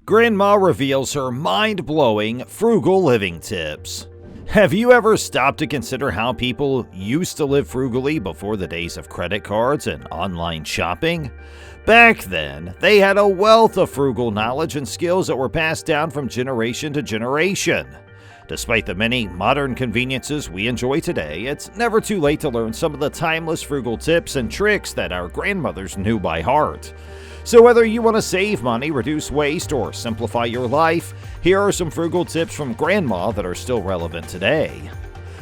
Grandma reveals her mind-blowing frugal living tips. Have you ever stopped to consider how people used to live frugally before the days of credit cards and online shopping? Back then, they had a wealth of frugal knowledge and skills that were passed down from generation to generation. Despite the many modern conveniences we enjoy today, it's never too late to learn some of the timeless frugal tips and tricks that our grandmothers knew by heart. So whether you want to save money, reduce waste, or simplify your life, here are some frugal tips from Grandma that are still relevant today.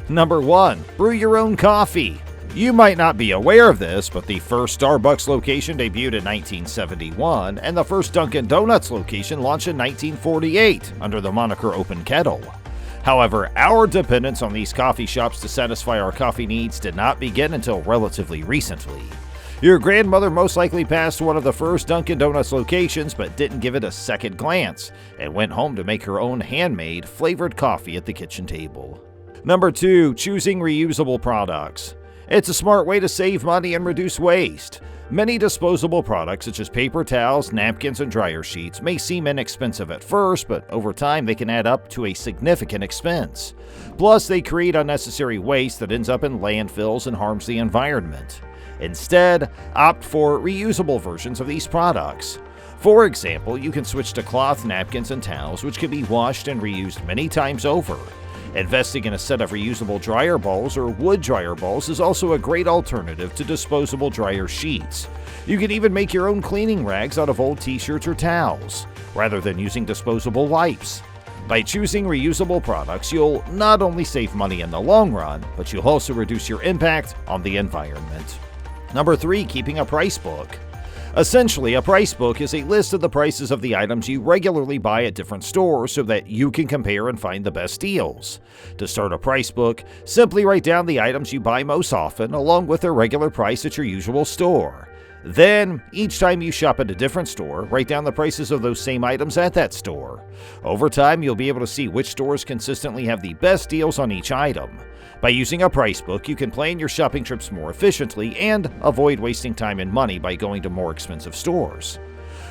Number 1. Brew your own coffee. You might not be aware of this, but the first Starbucks location debuted in 1971, and the first Dunkin' Donuts location launched in 1948 under the moniker Open Kettle. However, our dependence on these coffee shops to satisfy our coffee needs did not begin until relatively recently. Your grandmother most likely passed one of the first Dunkin' Donuts locations but didn't give it a second glance and went home to make her own handmade, flavored coffee at the kitchen table. Number 2. Choosing reusable products. It's a smart way to save money and reduce waste. Many disposable products such as paper towels, napkins, and dryer sheets may seem inexpensive at first, but over time they can add up to a significant expense. Plus, they create unnecessary waste that ends up in landfills and harms the environment. Instead, opt for reusable versions of these products. For example, you can switch to cloth napkins and towels, which can be washed and reused many times over. Investing in a set of reusable dryer balls or wood dryer balls is also a great alternative to disposable dryer sheets. You can even make your own cleaning rags out of old t-shirts or towels, rather than using disposable wipes. By choosing reusable products, you'll not only save money in the long run, but you'll also reduce your impact on the environment. Number 3. Keeping a price book. Essentially, a price book is a list of the prices of the items you regularly buy at different stores so that you can compare and find the best deals. To start a price book, simply write down the items you buy most often along with their regular price at your usual store. Then, each time you shop at a different store, write down the prices of those same items at that store. Over time, you'll be able to see which stores consistently have the best deals on each item. By using a price book, you can plan your shopping trips more efficiently and avoid wasting time and money by going to more expensive stores.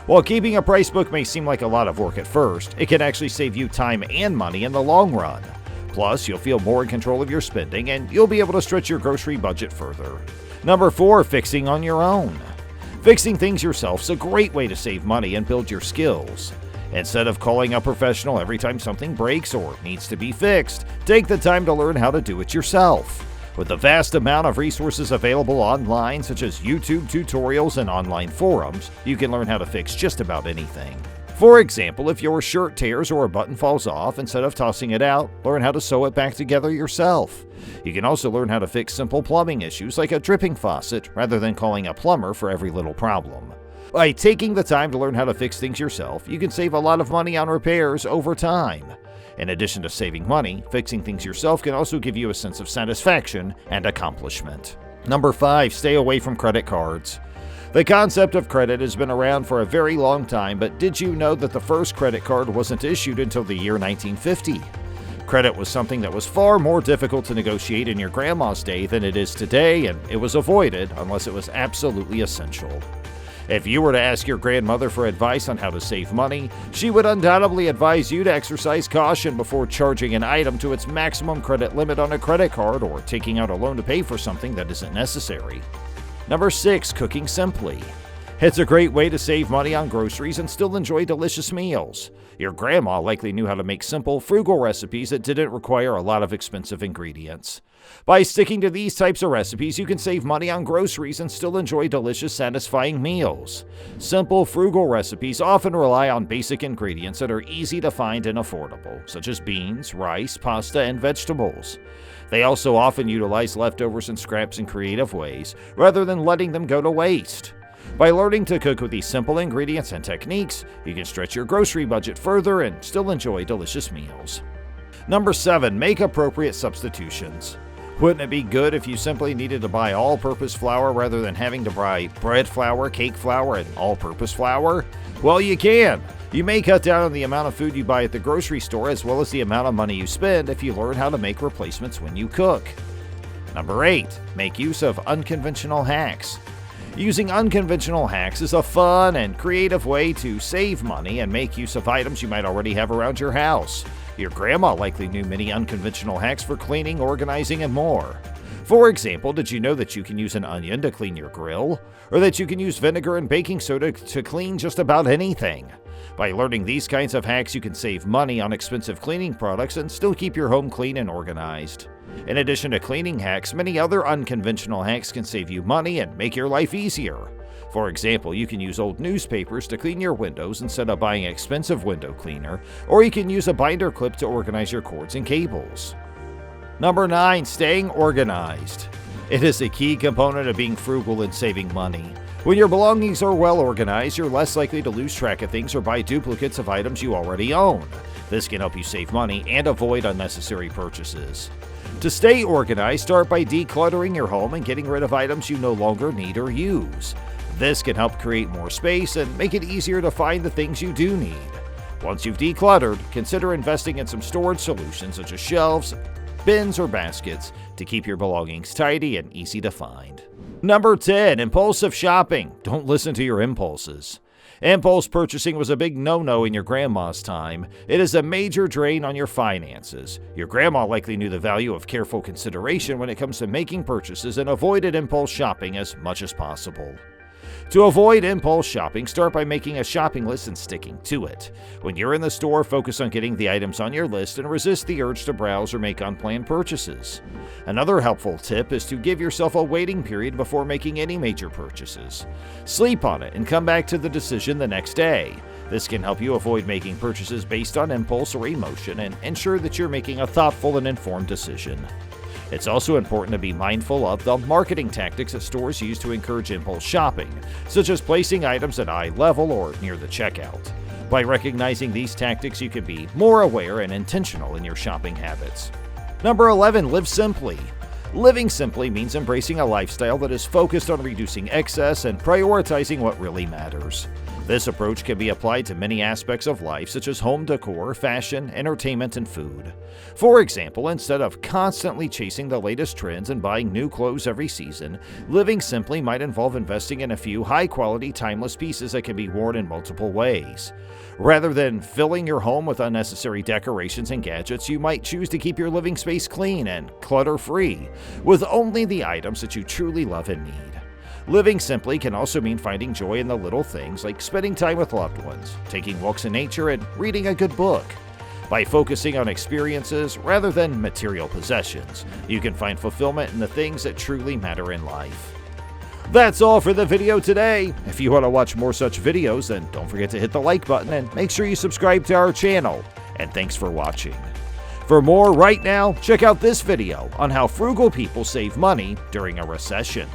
While keeping a price book may seem like a lot of work at first, it can actually save you time and money in the long run. Plus, you'll feel more in control of your spending and you'll be able to stretch your grocery budget further. Number 4. Fixing on your own. Fixing things yourself is a great way to save money and build your skills. Instead of calling a professional every time something breaks or needs to be fixed, take the time to learn how to do it yourself. With the vast amount of resources available online, such as YouTube tutorials and online forums, you can learn how to fix just about anything. For example, if your shirt tears or a button falls off, instead of tossing it out, learn how to sew it back together yourself. You can also learn how to fix simple plumbing issues like a dripping faucet rather than calling a plumber for every little problem. By taking the time to learn how to fix things yourself, you can save a lot of money on repairs over time. In addition to saving money, fixing things yourself can also give you a sense of satisfaction and accomplishment. Number 5. Stay away from credit cards. The concept of credit has been around for a very long time, but did you know that the first credit card wasn't issued until the year 1950? Credit was something that was far more difficult to negotiate in your grandma's day than it is today, and it was avoided unless it was absolutely essential. If you were to ask your grandmother for advice on how to save money, she would undoubtedly advise you to exercise caution before charging an item to its maximum credit limit on a credit card or taking out a loan to pay for something that isn't necessary. Number 6. Cooking simply. It's a great way to save money on groceries and still enjoy delicious meals. Your grandma likely knew how to make simple, frugal recipes that didn't require a lot of expensive ingredients. By sticking to these types of recipes, you can save money on groceries and still enjoy delicious, satisfying meals. Simple, frugal recipes often rely on basic ingredients that are easy to find and affordable, such as beans, rice, pasta, and vegetables. They also often utilize leftovers and scraps in creative ways, rather than letting them go to waste. By learning to cook with these simple ingredients and techniques, you can stretch your grocery budget further and still enjoy delicious meals. Number 7. Make appropriate substitutions. Wouldn't it be good if you simply needed to buy all-purpose flour rather than having to buy bread flour, cake flour, and all-purpose flour? Well, you can. You may cut down on the amount of food you buy at the grocery store as well as the amount of money you spend if you learn how to make replacements when you cook. Number 8. Make use of unconventional hacks. Using unconventional hacks is a fun and creative way to save money and make use of items you might already have around your house. Your grandma likely knew many unconventional hacks for cleaning, organizing, and more. For example, did you know that you can use an onion to clean your grill? Or that you can use vinegar and baking soda to clean just about anything? By learning these kinds of hacks, you can save money on expensive cleaning products and still keep your home clean and organized. In addition to cleaning hacks, many other unconventional hacks can save you money and make your life easier. For example, you can use old newspapers to clean your windows instead of buying expensive window cleaner, or you can use a binder clip to organize your cords and cables. Number 9. Staying organized. It is a key component of being frugal and saving money. When your belongings are well organized, you're less likely to lose track of things or buy duplicates of items you already own. This can help you save money and avoid unnecessary purchases. To stay organized, start by decluttering your home and getting rid of items you no longer need or use. This can help create more space and make it easier to find the things you do need. Once you've decluttered, consider investing in some storage solutions such as shelves, bins, or baskets to keep your belongings tidy and easy to find. Number 10. Impulsive shopping. Don't listen to your impulses. Impulse purchasing was a big no-no in your grandma's time. It is a major drain on your finances. Your grandma likely knew the value of careful consideration when it comes to making purchases and avoided impulse shopping as much as possible. To avoid impulse shopping, start by making a shopping list and sticking to it. When you're in the store, focus on getting the items on your list and resist the urge to browse or make unplanned purchases. Another helpful tip is to give yourself a waiting period before making any major purchases. Sleep on it and come back to the decision the next day. This can help you avoid making purchases based on impulse or emotion and ensure that you're making a thoughtful and informed decision. It's also important to be mindful of the marketing tactics that stores use to encourage impulse shopping, such as placing items at eye level or near the checkout. By recognizing these tactics, you can be more aware and intentional in your shopping habits. Number 11. Live simply. Living simply means embracing a lifestyle that is focused on reducing excess and prioritizing what really matters. This approach can be applied to many aspects of life, such as home decor, fashion, entertainment, and food. For example, instead of constantly chasing the latest trends and buying new clothes every season, living simply might involve investing in a few high-quality, timeless pieces that can be worn in multiple ways. Rather than filling your home with unnecessary decorations and gadgets, you might choose to keep your living space clean and clutter-free, with only the items that you truly love and need. Living simply can also mean finding joy in the little things like spending time with loved ones, taking walks in nature, and reading a good book. By focusing on experiences rather than material possessions, you can find fulfillment in the things that truly matter in life. That's all for the video today. If you want to watch more such videos, then don't forget to hit the like button and make sure you subscribe to our channel. And thanks for watching. For more right now, check out this video on how frugal people save money during a recession.